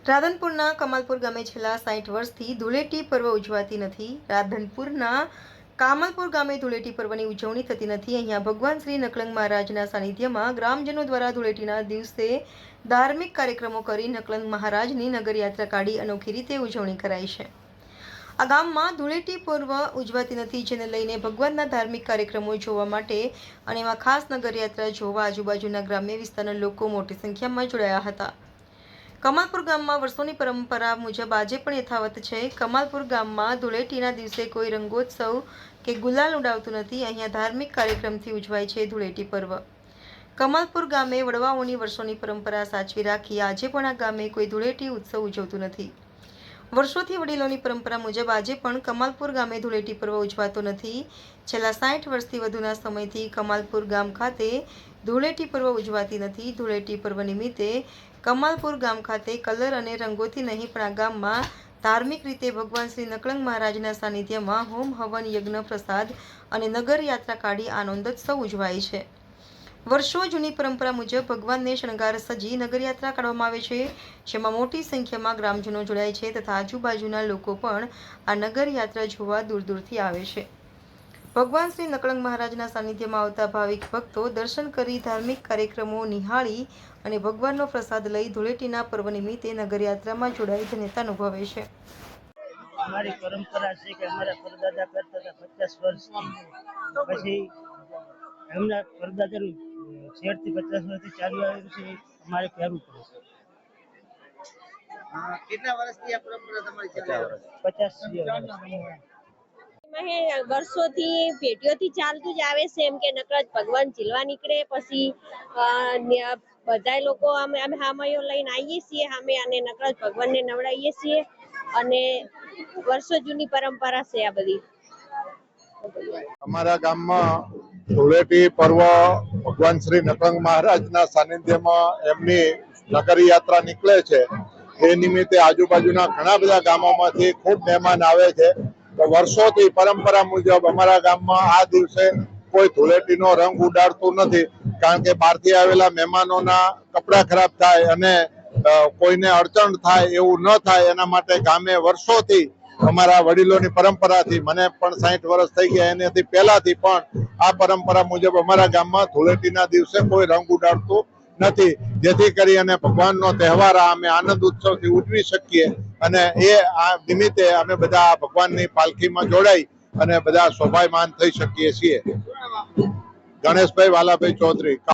રાધનપુરના કમાલપુર ગામે છેલ્લા 60 વર્ષથી ધૂળેટી પર્વ ઉજવાતી નથી। રાધનપુરના કમાલપુર ગામે ધૂળેટી પર્વની ઉજવણી થતી નથી। અહીંયા ભગવાન શ્રી નકલંગ મહારાજના સાનિધ્યમાં ગ્રામજનો દ્વારા ધૂળેટીના દિવસે ધાર્મિક કાર્યક્રમો કરી નકલંગ મહારાજની નગરયાત્રા કાઢી અનોખી રીતે ઉજવણી કરાઈ છે। આ ગામમાં ધૂળેટી પર્વ ઉજવાતી નથી, જેને લઈને ભગવાનના ધાર્મિક કાર્યક્રમો જોવા માટે અને એમાં ખાસ નગરયાત્રા જોવા આજુબાજુના ગ્રામ્ય વિસ્તારના લોકો મોટી સંખ્યામાં જોડાયા હતા। કમાલપુર ગામમાં વર્ષોની પરંપરા મુજબ આજે પણ યથાવત છે। કમાલપુર ગામમાં ધૂળેટીના દિવસે કોઈ રંગોત્સવ કે ગુલાલ ઉડાવતું નથી। અહીંયા ધાર્મિક કાર્યક્રમથી ઉજવાય છે ધૂળેટી પર્વ। કમાલપુર ગામે વડવાઓની વર્ષોની પરંપરા સાચવી રાખી આજે પણ આ ગામે કોઈ ધૂળેટી ઉત્સવ ઉજવતું નથી। વર્ષોથી વડીલોની પરંપરા મુજબ આજે પણ કમાલપુર ગામે ધૂળેટી પર્વ ઉજવાતો નથી। છેલ્લા 60 વર્ષથી વધુના સમયથી કમાલપુર ગામ ખાતે ધૂળેટી પર્વ ઉજવાતી નથી। ધૂળેટી પર્વ નિમિત્તે કમાલપુર ગામ ખાતે કલર અને રંગોથી નહીં પણ આ ગામમાં ધાર્મિક રીતે ભગવાન શ્રી નકલંગ મહારાજના સાનિધ્યમાં હોમ હવન યજ્ઞ પ્રસાદ અને નગર યાત્રા કાઢી આનંદોત્સવ ઉજવાય છે। વર્ષો જૂની પરંપરા મુજબ ભગવાનને શણગાર સજી નગરયાત્રા કાઢવામાં આવે છે, જેમાં મોટી સંખ્યામાં ગ્રામજનો જોડાય છે તથા આજુબાજુના લોકો પણ આ નગરયાત્રા જોવા દૂર દૂરથી આવે છે। ભગવાન શ્રી નકલંગ મહારાજના સાનિધ્યમાં આવતા ભાવિક ભક્તો દર્શન કરી ધાર્મિક કાર્યક્રમો નિહાળી અને ભગવાનનો પ્રસાદ લઈ ધૂળેટીના પર્વ નિમિત્તે નગરયાત્રામાં જોડાઈ ધન્યતા અનુભવે છે। हमारी परंपरा है कि हमारा परदादा करता था 50 वर्ष પછી એમના પરદાદા 60 થી 50 વર્ષથી ચાલુ આવ્યું છે। અમારે કરવું પડે છે। કેટલા વર્ષથી આ પરંપરા તમારી ચાલે છે? 50 વર્ષોથી પેઢીઓથી ચાલતું જ આવે છે। એમ કે નકરજ ભગવાન ઝીલવા નીકળે પછી બધા લોકો અમે હામયો લઈને આવીએ છીએ સામે અને નકરજ ભગવાનને નવડાવીએ છીએ અને વર્ષો જૂની પરંપરા છે આ બધી। અમારા ગામમાં ધૂળેટી પર્વ ભગવાન શ્રી નકલંગ મહારાજના સાનિધ્યમાં એમની નગર યાત્રા નીકળે છે। એ નિમિત્તે આજુબાજુના ઘણા બધા ગામોમાંથી ખૂબ મહેમાન આવે છે। તો વર્ષોથી પરંપરા મુજબ અમારા ગામમાં આ દિવસે કોઈ ધૂળેટીનો રંગ ઉડાડતું નથી, કારણ કે બહારથી આવેલા મહેમાનોના કપડાં ખરાબ થાય અને કોઈને અડચણ થાય એવું ન થાય એના માટે ગામે વર્ષોથી અમારા વડીલોની પરંપરાથી, મને પણ 60 વર્ષ થઈ ગયા એનાથી પહેલાથી પણ આ પરંપરા મુજબ અમારા ગામમાં ધૂળેટીના દિવસે કોઈ રંગ ઉડાડતું નથી, જેથી કરી અને ભગવાનનો તહેવાર અમે આનંદ ઉત્સવથી ઉજવી શકીએ અને એ આ નિમિત્તે અમે બધા ભગવાનની પાલખીમાં જોડાઈ અને બધા શોભાયમાન થઈ શકીએ છીએ। ગણેશભાઈ વાલાભાઈ ચૌધરી।